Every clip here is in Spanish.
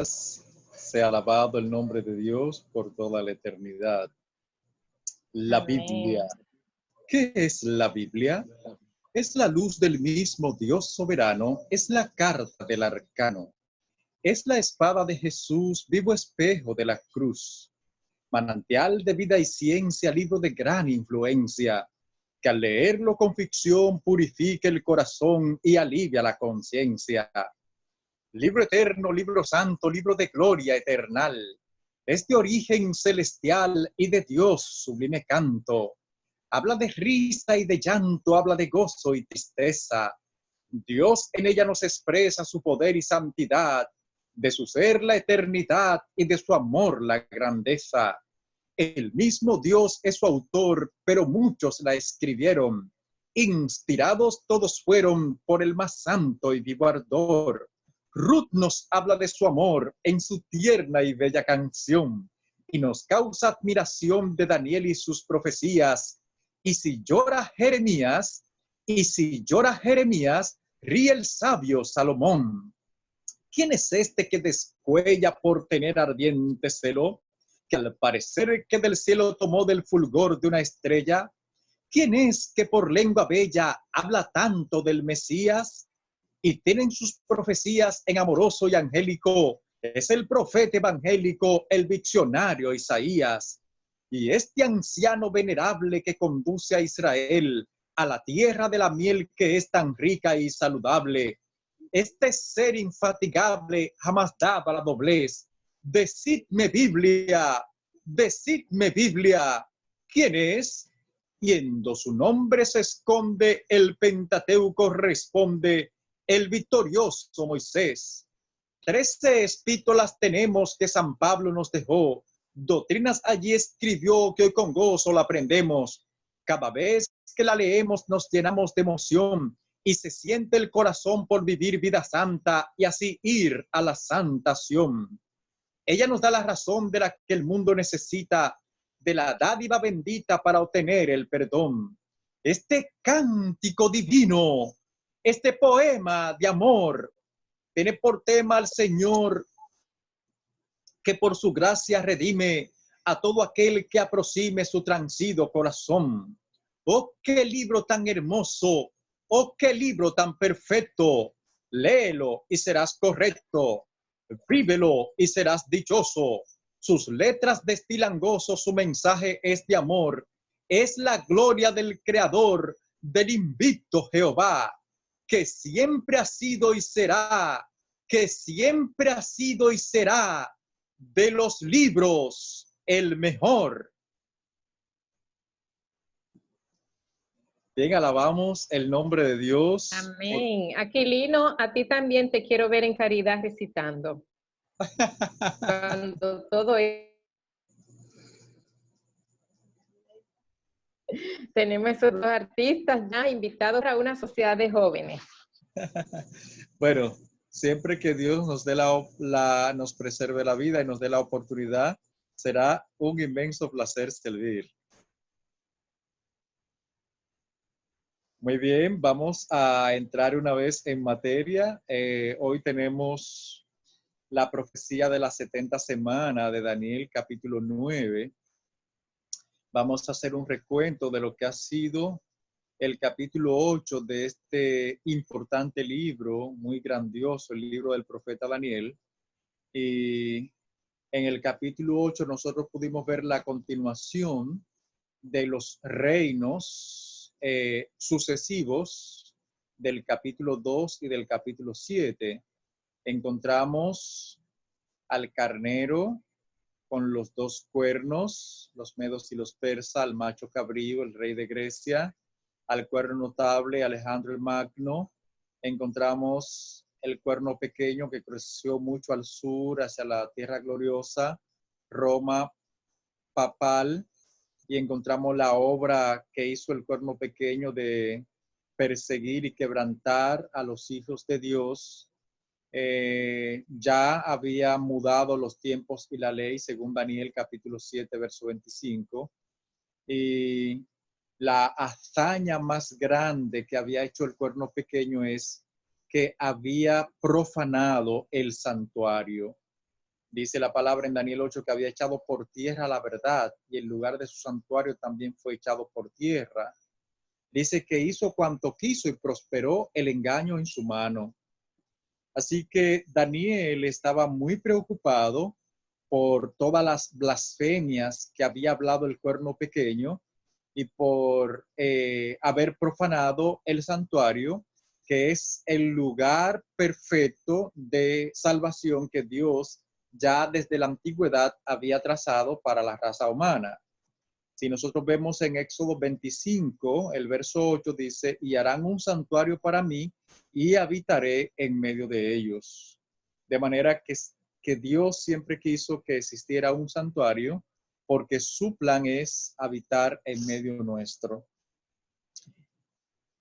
Sea alabado el nombre de Dios por toda la eternidad. La Biblia. Amén. ¿Qué es la Biblia? Es la luz del mismo Dios soberano, es la carta del arcano, es la espada de Jesús, vivo espejo de la cruz, manantial de vida y ciencia, libro de gran influencia, que al leerlo con ficción purifica el corazón y alivia la conciencia. Libro eterno, libro santo, libro de gloria eternal, es de origen celestial y de Dios sublime canto. Habla de risa y de llanto, habla de gozo y tristeza. Dios en ella nos expresa su poder y santidad, de su ser la eternidad y de su amor la grandeza. El mismo Dios es su autor, pero muchos la escribieron. Inspirados todos fueron por el más santo y vivo ardor. Ruth nos habla de su amor en su tierna y bella canción, y nos causa admiración de Daniel y sus profecías. Y si llora Jeremías, ríe el sabio Salomón. ¿Quién es este que descuella por tener ardiente celo, que al parecer que del cielo tomó del fulgor de una estrella? ¿Quién es que por lengua bella habla tanto del Mesías? Y tienen sus profecías en amoroso y angélico. Es el profeta evangélico, el diccionario Isaías. Y este anciano venerable que conduce a Israel a la tierra de la miel que es tan rica y saludable. Este ser infatigable jamás daba la doblez. Decidme Biblia, ¿quién es? Y en su nombre se esconde, el Pentateuco responde, el victorioso Moisés. 13 epístolas tenemos que San Pablo nos dejó, doctrinas allí escribió que hoy con gozo la aprendemos. Cada vez que la leemos nos llenamos de emoción y se siente el corazón por vivir vida santa y así ir a la santación. Ella nos da la razón de la que el mundo necesita, de la dádiva bendita para obtener el perdón. Este cántico divino, este poema de amor, tiene por tema al Señor, que por su gracia redime a todo aquel que aproxime su transido corazón. ¡Oh, qué libro tan hermoso! ¡Oh, qué libro tan perfecto! Léelo y serás correcto. Vívelo y serás dichoso. Sus letras destilan gozo, su mensaje es de amor. Es la gloria del Creador, del invicto Jehová, que siempre ha sido y será, que siempre ha sido y será de los libros el mejor. Bien, alabamos el nombre de Dios. Amén. Aquilino, a ti también te quiero ver en caridad recitando. Cuando todo es... Tenemos esos dos artistas ya invitados a una sociedad de jóvenes. Bueno, siempre que Dios nos dé nos preserve la vida y nos dé la oportunidad, será un inmenso placer servir. Muy bien, vamos a entrar una vez en materia. Hoy tenemos la profecía de las 70 semanas de Daniel, capítulo 9. Vamos a hacer un recuento de lo que ha sido el capítulo 8 de este importante libro, muy grandioso, el libro del profeta Daniel. Y en el capítulo 8 nosotros pudimos ver la continuación de los reinos sucesivos del capítulo 2 y del capítulo 7. Encontramos al carnero con los dos cuernos, los medos y los persas, al macho cabrío, el rey de Grecia, al cuerno notable, Alejandro el Magno. Encontramos el cuerno pequeño que creció mucho al sur, hacia la tierra gloriosa, Roma papal, y encontramos la obra que hizo el cuerno pequeño de perseguir y quebrantar a los hijos de Dios. Ya había mudado los tiempos y la ley, según Daniel capítulo 7, verso 25. Y la hazaña más grande que había hecho el cuerno pequeño es que había profanado el santuario. Dice la palabra en Daniel 8 que había echado por tierra la verdad y el lugar de su santuario también fue echado por tierra. Dice que hizo cuanto quiso y prosperó el engaño en su mano. Así que Daniel estaba muy preocupado por todas las blasfemias que había hablado el cuerno pequeño y por haber profanado el santuario, que es el lugar perfecto de salvación que Dios ya desde la antigüedad había trazado para la raza humana. Si nosotros vemos en Éxodo 25, el verso 8 dice, y harán un santuario para mí y habitaré en medio de ellos. De manera que Dios siempre quiso que existiera un santuario porque su plan es habitar en medio nuestro.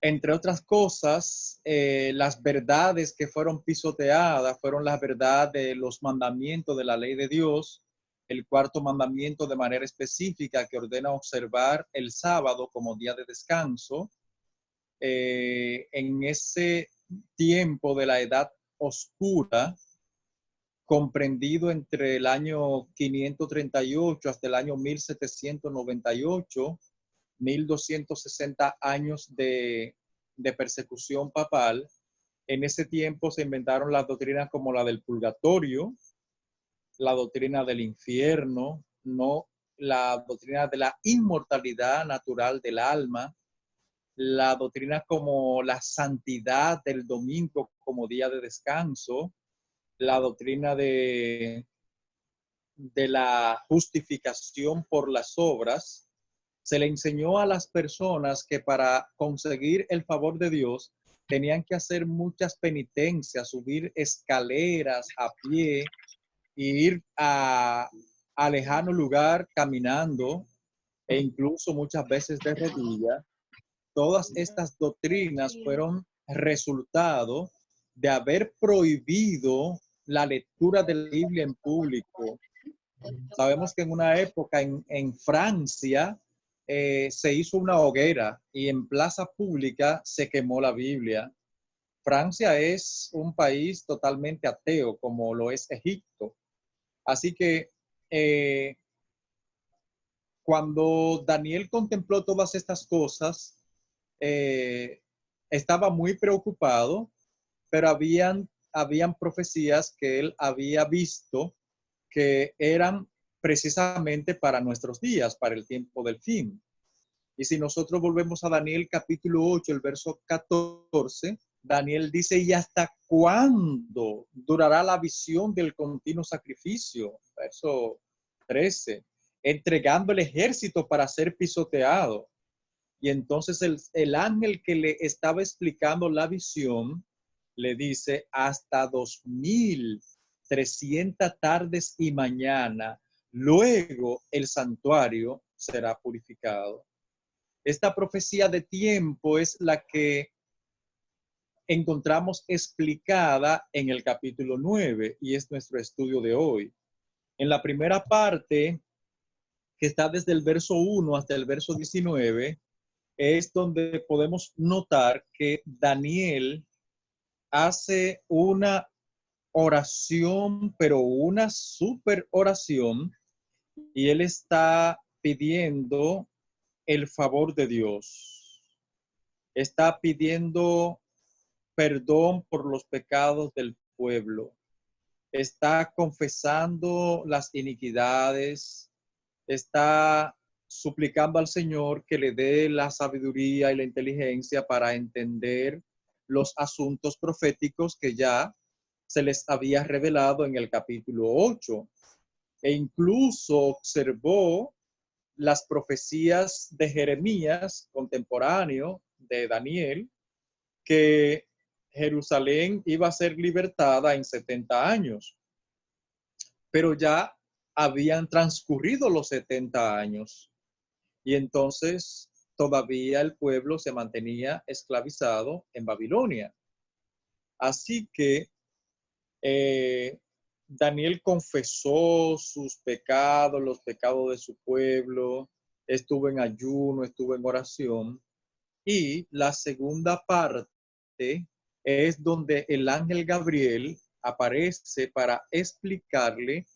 Entre otras cosas, las verdades que fueron pisoteadas fueron las verdades de los mandamientos de la ley de Dios, el cuarto mandamiento de manera específica que ordena observar el sábado como día de descanso. En ese tiempo de la edad oscura, comprendido entre el año 538 hasta el año 1798, 1260 años de persecución papal. En ese tiempo se inventaron las doctrinas como la del purgatorio, la doctrina del infierno, no, la doctrina de la inmortalidad natural del alma, la doctrina como la santidad del domingo como día de descanso, la doctrina de la justificación por las obras. Se le enseñó a las personas que para conseguir el favor de Dios tenían que hacer muchas penitencias, subir escaleras a pie e ir a lejano lugar caminando e incluso muchas veces de rodillas. Todas estas doctrinas fueron resultado de haber prohibido la lectura de la Biblia en público. Sabemos que en una época en Francia se hizo una hoguera y en plaza pública se quemó la Biblia. Francia es un país totalmente ateo, como lo es Egipto. Así que cuando Daniel contempló todas estas cosas, estaba muy preocupado, pero habían profecías que él había visto que eran precisamente para nuestros días, para el tiempo del fin. Y si nosotros volvemos a Daniel capítulo 8, el verso 14, Daniel dice, ¿y hasta cuándo durará la visión del continuo sacrificio? Verso 13, entregando el ejército para ser pisoteado. Y entonces el ángel que le estaba explicando la visión le dice, hasta 2300 tardes y mañana, luego el santuario será purificado. Esta profecía de tiempo es la que encontramos explicada en el capítulo 9 y es nuestro estudio de hoy. En la primera parte, que está desde el verso 1 hasta el verso 19, es donde podemos notar que Daniel hace una oración, pero una super oración, y él está pidiendo el favor de Dios. Está pidiendo perdón por los pecados del pueblo. Está confesando las iniquidades. Está suplicando al Señor que le dé la sabiduría y la inteligencia para entender los asuntos proféticos que ya se les había revelado en el capítulo 8. E incluso observó las profecías de Jeremías, contemporáneo de Daniel, que Jerusalén iba a ser libertada en 70 años. Pero ya habían transcurrido los 70 años y entonces todavía el pueblo se mantenía esclavizado en Babilonia. Así que Daniel confesó sus pecados, los pecados de su pueblo, estuvo en ayuno, estuvo en oración. Y la segunda parte es donde el ángel Gabriel aparece para explicarle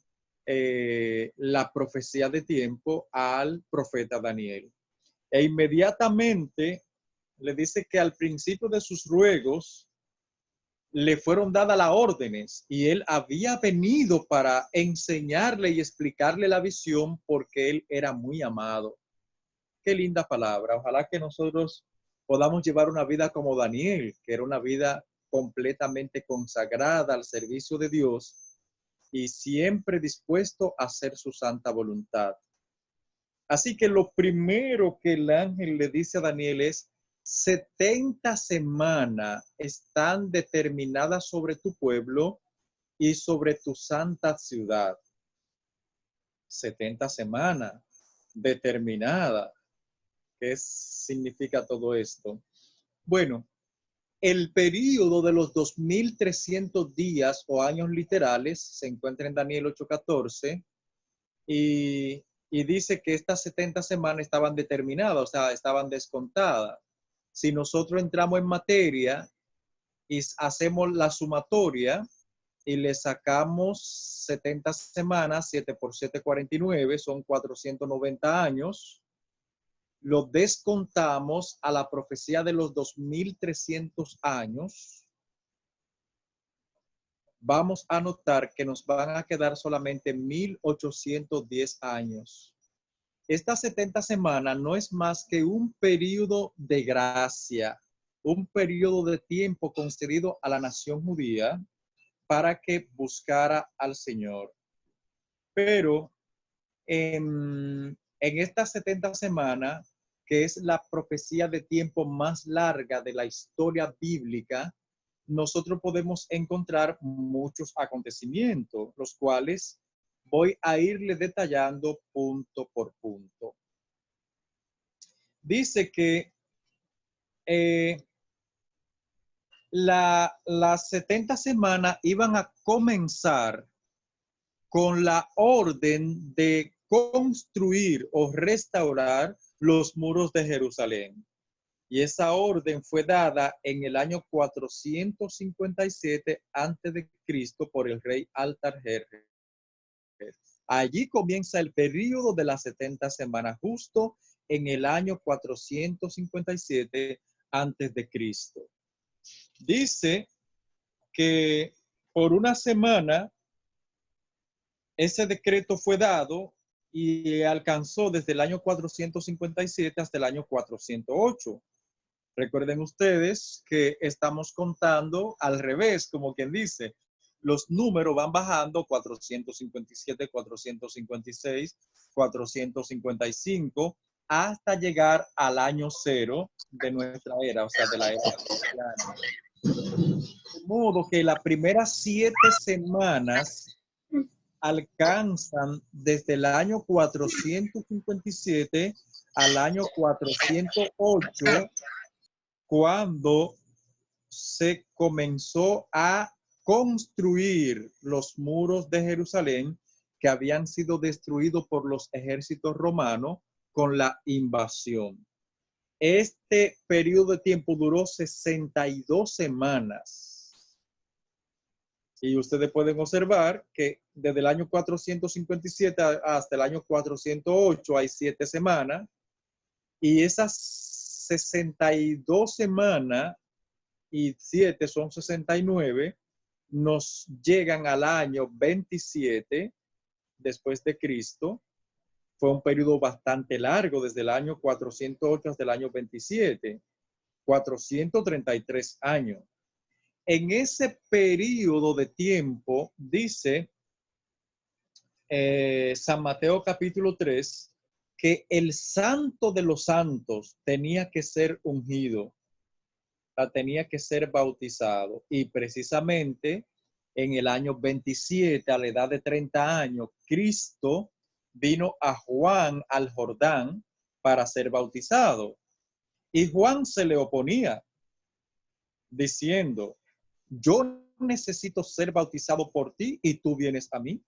la profecía de tiempo al profeta Daniel. E inmediatamente le dice que al principio de sus ruegos le fueron dadas las órdenes y él había venido para enseñarle y explicarle la visión porque él era muy amado. Qué linda palabra. Ojalá que nosotros podamos llevar una vida como Daniel, que era una vida completamente consagrada al servicio de Dios y siempre dispuesto a hacer su santa voluntad. Así que lo primero que el ángel le dice a Daniel es: 70 semanas están determinadas sobre tu pueblo y sobre tu santa ciudad. 70 semanas determinadas. ¿Qué significa todo esto? Bueno, el período de los 2300 días o años literales se encuentra en Daniel 8:14 y dice que estas 70 semanas estaban determinadas, o sea, estaban descontadas. Si nosotros entramos en materia y hacemos la sumatoria y le sacamos 70 semanas, 7 por 7, 49, son 490 años, lo descontamos a la profecía de los 2300 años, vamos a notar que nos van a quedar solamente 1810 años. Estas 70 semanas no es más que un periodo de gracia, un periodo de tiempo concedido a la nación judía para que buscara al Señor. Pero en estas 70 semanas, que es la profecía de tiempo más larga de la historia bíblica, nosotros podemos encontrar muchos acontecimientos, los cuales voy a irle detallando punto por punto. Dice que las 70 semanas iban a comenzar con la orden de construir o restaurar los muros de Jerusalén. Y esa orden fue dada en el año 457 a.C. por el rey Artajerjes. Allí comienza el período de las 70 semanas, justo en el año 457 a.C. Dice que por una semana ese decreto fue dado y alcanzó desde el año 457 hasta el año 408. Recuerden ustedes que estamos contando al revés, como quien dice. Los números van bajando: 457, 456, 455, hasta llegar al año 0 de nuestra era, o sea, de la era cristiana. De modo que las primeras 7 semanas alcanzan desde el año 457 al año 408, cuando se comenzó a construir los muros de Jerusalén que habían sido destruidos por los ejércitos romanos con la invasión. Este periodo de tiempo duró 62 semanas. Y ustedes pueden observar que desde el año 457 hasta el año 408 hay 7 semanas. Y esas 62 semanas y 7 son 69, nos llegan al año 27 después de Cristo. Fue un periodo bastante largo, desde el año 408 hasta el año 27, 433 años. En ese periodo de tiempo, dice San Mateo capítulo 3, que el santo de los santos tenía que ser ungido, tenía que ser bautizado. Y precisamente en el año 27, a la edad de 30 años, Cristo vino a Juan al Jordán para ser bautizado. Y Juan se le oponía, diciendo: yo necesito ser bautizado por ti y tú vienes a mí.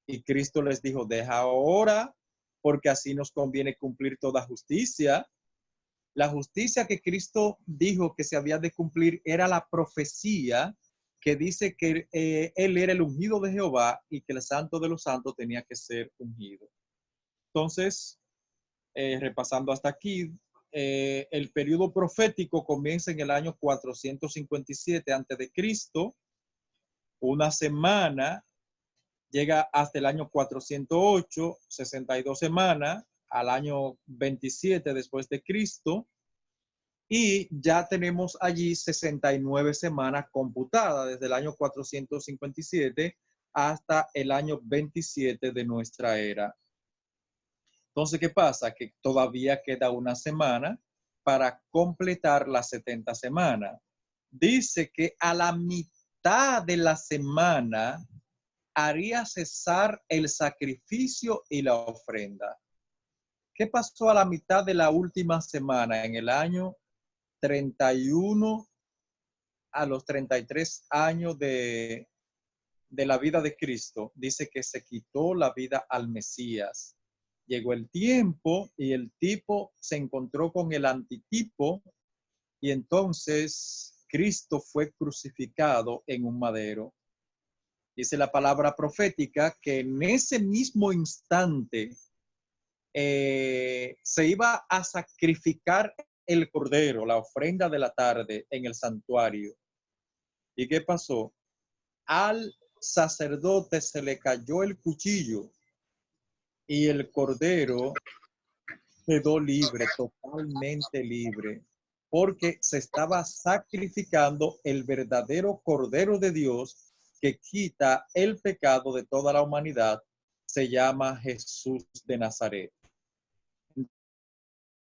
Y Cristo les dijo: deja ahora, porque así nos conviene cumplir toda justicia. La justicia que Cristo dijo que se había de cumplir era la profecía que dice que él era el ungido de Jehová y que el santo de los santos tenía que ser ungido. Entonces, repasando hasta aquí, el periodo profético comienza en el año 457 a.C., una semana, llega hasta el año 408, 62 semanas, al año 27 después de Cristo, y ya tenemos allí 69 semanas computadas desde el año 457 hasta el año 27 de nuestra era. Entonces, ¿qué pasa? Que todavía queda una semana para completar las 70 semanas. Dice que a la mitad de la semana haría cesar el sacrificio y la ofrenda. ¿Qué pasó a la mitad de la última semana? En el año 31 a los 33 años de la vida de Cristo, dice que se quitó la vida al Mesías. Llegó el tiempo y el tipo se encontró con el antitipo y entonces Cristo fue crucificado en un madero. Dice la palabra profética que en ese mismo instante se iba a sacrificar el cordero, la ofrenda de la tarde en el santuario. ¿Y qué pasó? Al sacerdote se le cayó el cuchillo y el cordero quedó libre, totalmente libre, porque se estaba sacrificando el verdadero Cordero de Dios que quita el pecado de toda la humanidad. Se llama Jesús de Nazaret.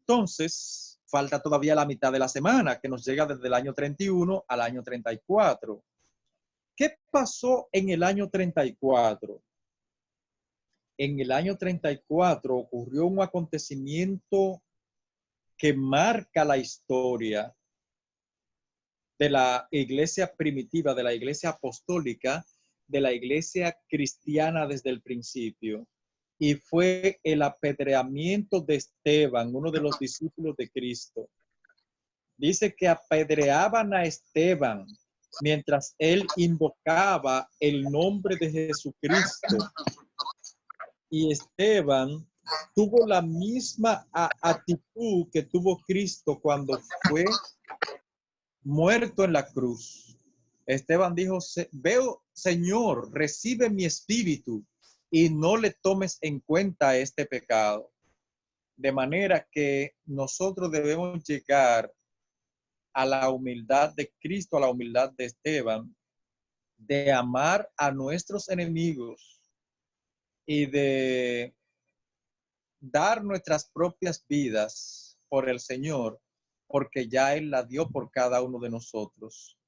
Entonces, falta todavía la mitad de la semana, que nos llega desde el año 31 al año 34. ¿Qué pasó en el año 34? En el año 34 ocurrió un acontecimiento que marca la historia de la iglesia primitiva, de la iglesia apostólica, de la iglesia cristiana desde el principio. Y fue el apedreamiento de Esteban, uno de los discípulos de Cristo. Dice que apedreaban a Esteban mientras él invocaba el nombre de Jesucristo. Y Esteban tuvo la misma actitud que tuvo Cristo cuando fue muerto en la cruz. Esteban dijo, veo, Señor, recibe mi espíritu y no le tomes en cuenta este pecado. De manera que nosotros debemos llegar a la humildad de Cristo, a la humildad de Esteban, de amar a nuestros enemigos y de dar nuestras propias vidas por el Señor, porque ya Él la dio por cada uno de nosotros.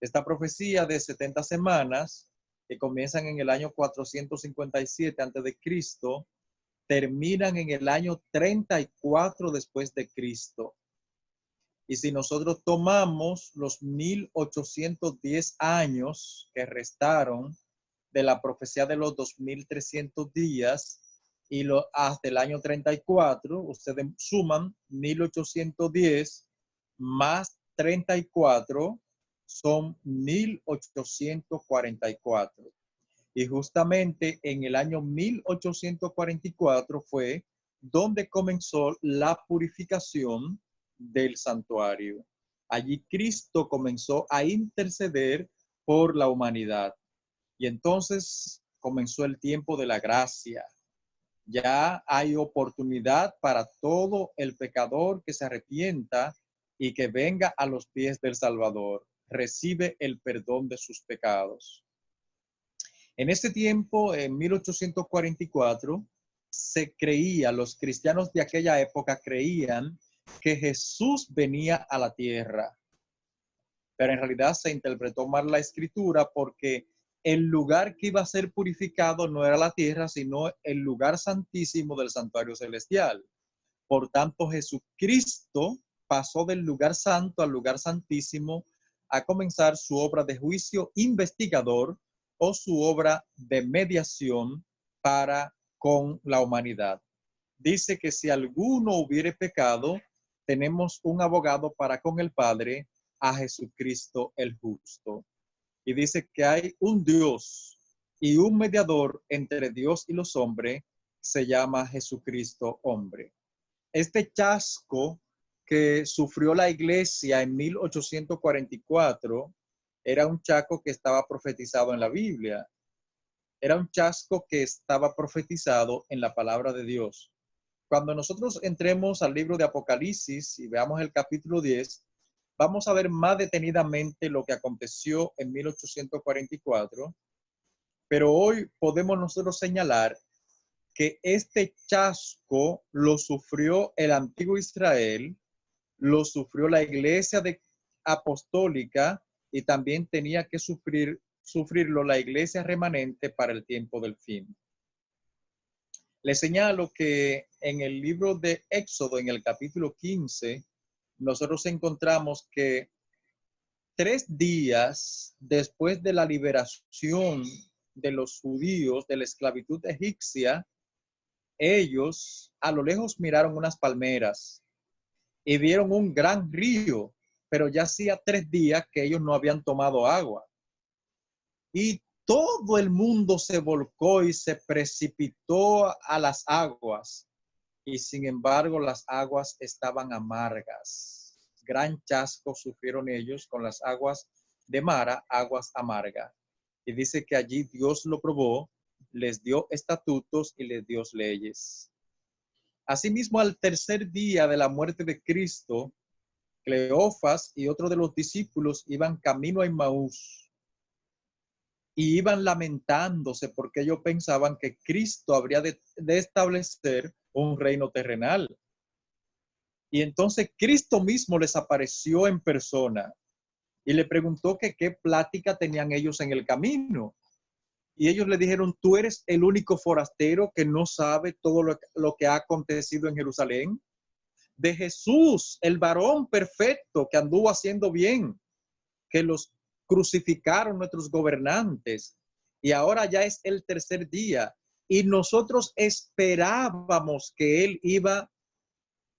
Esta profecía de 70 semanas, que comienzan en el año 457 a.C., terminan en el año 34 después de Cristo. Y si nosotros tomamos los 1810 años que restaron de la profecía de los 2300 días y hasta el año 34, ustedes suman 1810 más 34, son 1844. Y justamente en el año 1844 fue donde comenzó la purificación del santuario. Allí Cristo comenzó a interceder por la humanidad. Y entonces comenzó el tiempo de la gracia. Ya hay oportunidad para todo el pecador que se arrepienta y que venga a los pies del Salvador. Recibe el perdón de sus pecados. En este tiempo, en 1844, se creía, los cristianos de aquella época creían que Jesús venía a la tierra. Pero en realidad se interpretó mal la escritura porque el lugar que iba a ser purificado no era la tierra, sino el lugar santísimo del santuario celestial. Por tanto, Jesucristo pasó del lugar santo al lugar santísimo a comenzar su obra de juicio investigador o su obra de mediación para con la humanidad. Dice que si alguno hubiere pecado, tenemos un abogado para con el Padre, a Jesucristo el justo. y dice que hay un Dios y un mediador entre Dios y los hombres, se llama Jesucristo hombre. Este chasco que sufrió la iglesia en 1844 era un chasco que estaba profetizado en la Biblia. Era un chasco que estaba profetizado en la palabra de Dios. Cuando nosotros entremos al libro de Apocalipsis y veamos el capítulo 10, vamos a ver más detenidamente lo que aconteció en 1844, pero hoy podemos nosotros señalar que este chasco lo sufrió el antiguo Israel, lo sufrió la iglesia apostólica y también tenía que sufrirlo la iglesia remanente para el tiempo del fin. Les señalo que en el libro de Éxodo, en el capítulo 15, nosotros encontramos que 3 días después de la liberación de los judíos de la esclavitud egipcia, ellos a lo lejos miraron unas palmeras y vieron un gran río, pero ya hacía 3 días que ellos no habían tomado agua. Y todo el mundo se volcó y se precipitó a las aguas. Y sin embargo, las aguas estaban amargas. Gran chasco sufrieron ellos con las aguas de Mara, aguas amargas. Y dice que allí Dios lo probó, les dio estatutos y les dio leyes. Asimismo, al tercer día de la muerte de Cristo, Cleofas y otro de los discípulos iban camino a Emmaús y iban lamentándose porque ellos pensaban que Cristo habría de establecer un reino terrenal. Y entonces Cristo mismo les apareció en persona y le preguntó que qué plática tenían ellos en el camino. Y ellos le dijeron, tú eres el único forastero que no sabe todo lo que ha acontecido en Jerusalén. De Jesús, el varón perfecto que anduvo haciendo bien, que los crucificaron nuestros gobernantes. Y ahora ya es el tercer día. Y nosotros esperábamos que él iba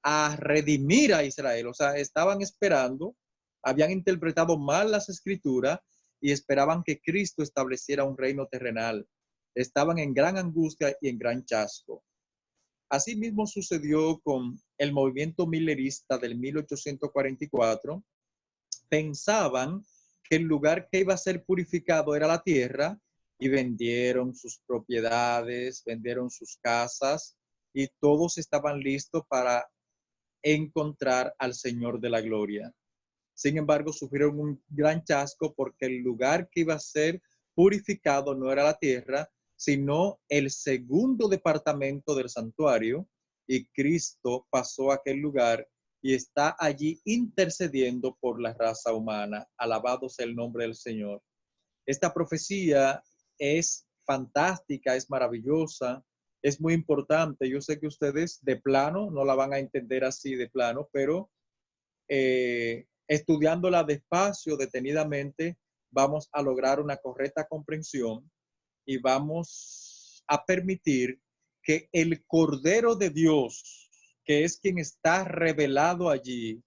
a redimir a Israel. O sea, estaban esperando, habían interpretado mal las escrituras y esperaban que Cristo estableciera un reino terrenal. Estaban en gran angustia y en gran chasco. Asimismo sucedió con el movimiento millerista del 1844. Pensaban que el lugar que iba a ser purificado era la tierra y vendieron sus propiedades, vendieron sus casas y todos estaban listos para encontrar al Señor de la gloria. Sin embargo, sufrieron un gran chasco porque el lugar que iba a ser purificado no era la tierra, sino el segundo departamento del santuario, y Cristo pasó a aquel lugar y está allí intercediendo por la raza humana. Alabado sea el nombre del Señor. Esta profecía es fantástica, es maravillosa, es muy importante. Yo sé que ustedes de plano no la van a entender así de plano, pero estudiándola despacio, detenidamente, vamos a lograr una correcta comprensión y vamos a permitir que el Cordero de Dios, que es quien está revelado allí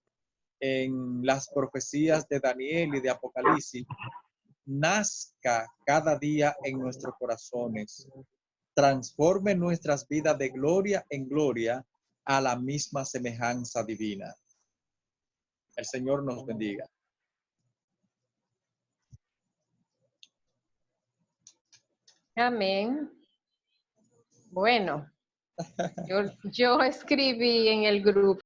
en las profecías de Daniel y de Apocalipsis, nazca cada día en nuestros corazones, transforme nuestras vidas de gloria en gloria a la misma semejanza divina. El Señor nos bendiga. Amén. Bueno, yo escribí en el grupo